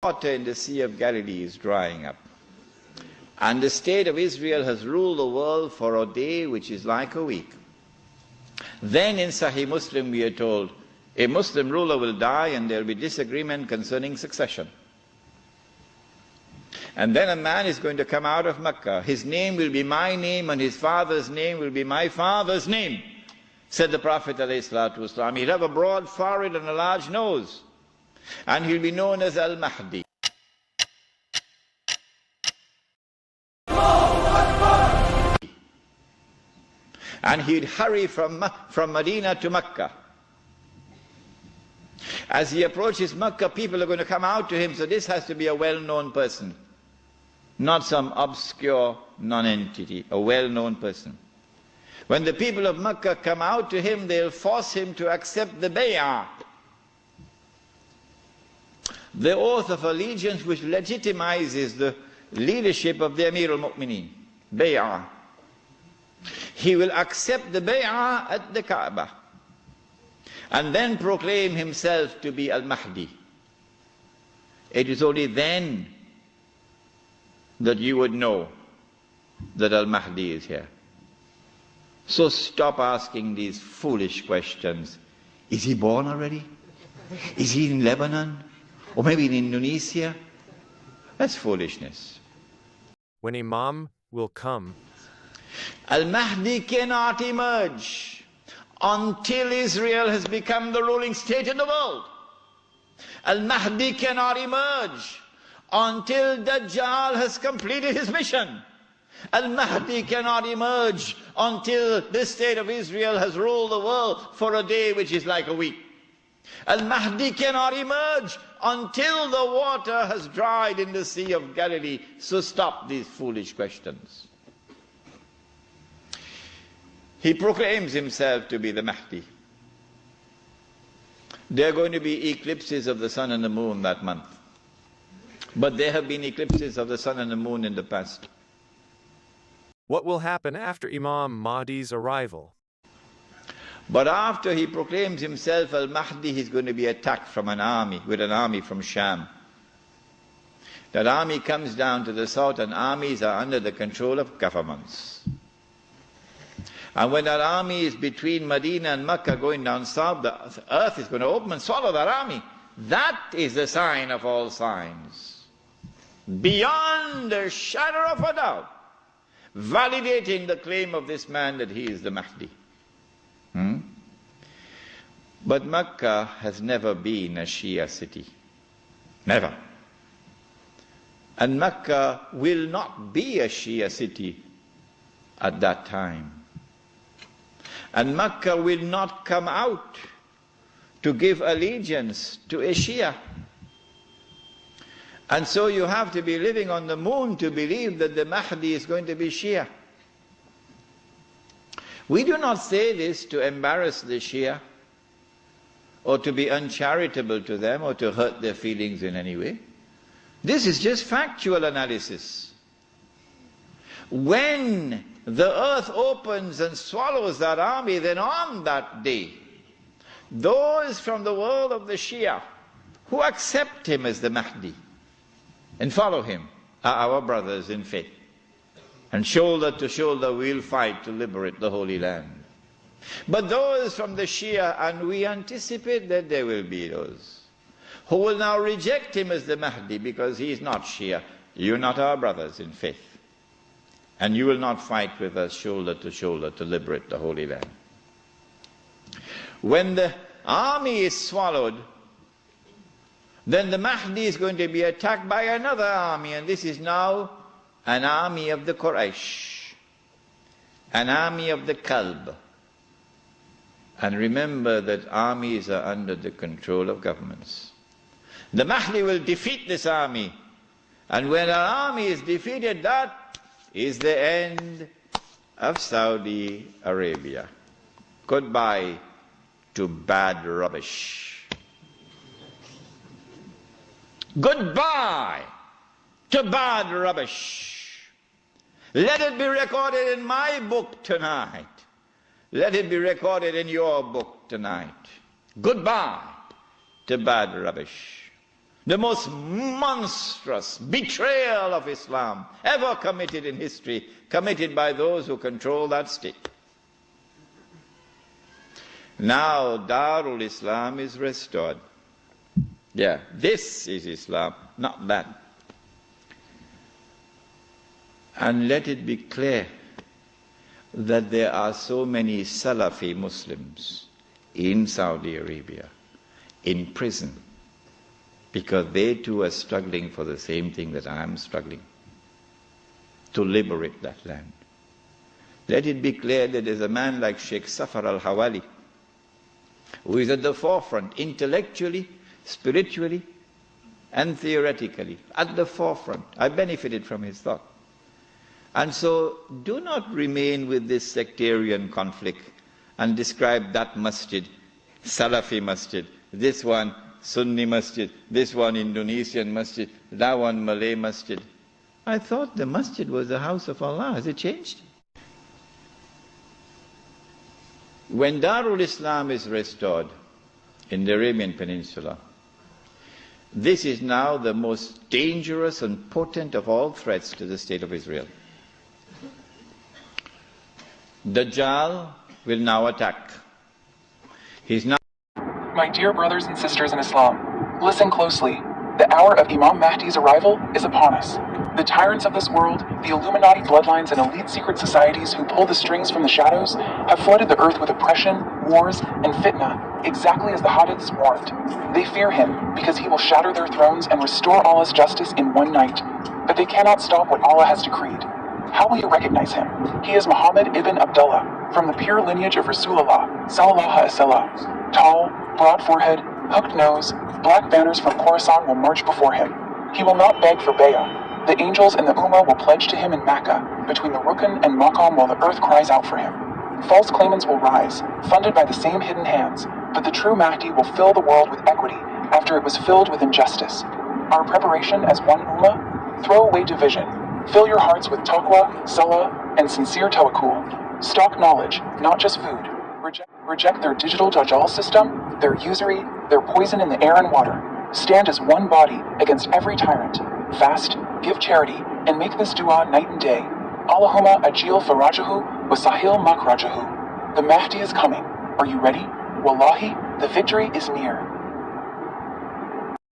water in the Sea of Galilee is drying up, and the state of Israel has ruled the world for a day which is like a week. Then in Sahih Muslim we are told, a Muslim ruler will die and there will be disagreement concerning succession. And then a man is going to come out of Mecca. His name will be my name and his father's name will be my father's name, said the Prophet ﷺ. He'll have a broad forehead and a large nose, and he'll be known as Al-Mahdi. And he'd hurry from Medina to Mecca. As he approaches Mecca, people are going to come out to him, so this has to be a well-known person, not some obscure non-entity, a well-known person. When the people of Mecca come out to him, they'll force him to accept the bay'ah, the oath of allegiance which legitimizes the leadership of the Amir al-Mu'mineen, bay'ah. He will accept the bay'ah at the Kaaba and then proclaim himself to be Al-Mahdi. It is only then that you would know that Al-Mahdi is here. So stop asking these foolish questions. Is he born already? Is he in Lebanon? Or maybe in Indonesia? That's foolishness. When Imam will come, Al-Mahdi cannot emerge until Israel has become the ruling state in the world. Al-Mahdi cannot emerge until Dajjal has completed his mission. Al-Mahdi cannot emerge until this state of Israel has ruled the world for a day which is like a week. Al-Mahdi cannot emerge until the water has dried in the Sea of Galilee. So stop these foolish questions. He proclaims himself to be the Mahdi. There are going to be eclipses of the sun and the moon that month. But there have been eclipses of the sun and the moon in the past. what will happen after Imam Mahdi's arrival? But after he proclaims himself Al-Mahdi, he's going to be attacked from an army, with an army from Sham. That army comes down to the south, and armies are under the control of governments. And when that army is between Medina and Mecca going down south, the earth is going to open and swallow that army. That is the sign of all signs, beyond a shadow of a doubt, validating the claim of this man that he is the Mahdi. But Mecca has never been a Shia city. Never. And Mecca will not be a Shia city at that time. And Mecca will not come out to give allegiance to a Shia. And so you have to be living on the moon to believe that the Mahdi is going to be Shia. We do not say this to embarrass the Shia, or to be uncharitable to them, or to hurt their feelings in any way. This is just factual analysis. When the earth opens and swallows that army, then on that day, those from the world of the Shia who accept him as the Mahdi and follow him are our brothers in faith. And shoulder to shoulder we'll fight to liberate the Holy Land. But those from the Shia, and we anticipate that there will be those, who will now reject him as the Mahdi because he is not Shia. You're not our brothers in faith. And you will not fight with us shoulder to liberate the Holy Land. When the army is swallowed, then the Mahdi is going to be attacked by another army, and this is now an army of the Quraysh, an army of the Kalb. And remember that armies are under the control of governments. The Mahdi will defeat this army, and when an army is defeated, that is the end of Saudi Arabia. Goodbye to bad rubbish. Goodbye to bad rubbish. Let it be recorded in my book tonight. Let it be recorded in your book tonight. Goodbye to bad rubbish. the most monstrous betrayal of Islam ever committed in history, committed by those who control that stick. Now Darul Islam is restored. Yeah, this is Islam, not that. And let it be clear that there are so many Salafi Muslims in Saudi Arabia, in prison, because they too are struggling for the same thing that I am struggling, to liberate that land. Let it be clear that there's a man like Sheikh Safar al-Hawali, who is at the forefront, intellectually, spiritually, and theoretically, at the forefront. I benefited from his thought. And so, do not remain with this sectarian conflict and describe that masjid, Salafi masjid, this one Sunni masjid, this one Indonesian masjid, that one Malay masjid. I thought the masjid was the house of Allah. Has it changed? When Darul Islam is restored in the Arabian Peninsula, this is now the most dangerous and potent of all threats to the state of Israel. Dajjal will now attack. He's now... My dear brothers and sisters in Islam, listen closely. The hour of Imam Mahdi's arrival is upon us. The tyrants of this world, the Illuminati bloodlines and elite secret societies who pull the strings from the shadows, have flooded the earth with oppression, wars, and fitna, exactly as the hadiths warned. They fear him because he will shatter their thrones and restore Allah's justice in one night. But they cannot stop what Allah has decreed. How will you recognize him? He is Muhammad ibn Abdullah, from the pure lineage of Rasulullah, sallallahu alaihi wasallam. Tall, broad forehead, hooked nose, black banners from Khorasan will march before him. He will not beg for bay'ah. The angels and the Ummah will pledge to him in Mecca, between the Rukn and Maqam, while the earth cries out for him. False claimants will rise, funded by the same hidden hands, but the true Mahdi will fill the world with equity after it was filled with injustice. Our preparation as one Ummah? Throw away division. Fill your hearts with taqwa, salah, and sincere tawakkul. Stock knowledge, not just food. Reject their digital Dajjal system, their usury, their poison in the air and water. Stand as one body against every tyrant. Fast, give charity, and make this dua night and day. Allahumma ajil farajahu wa sahil makrajahu. The Mahdi is coming. Are you ready? Wallahi, the victory is near.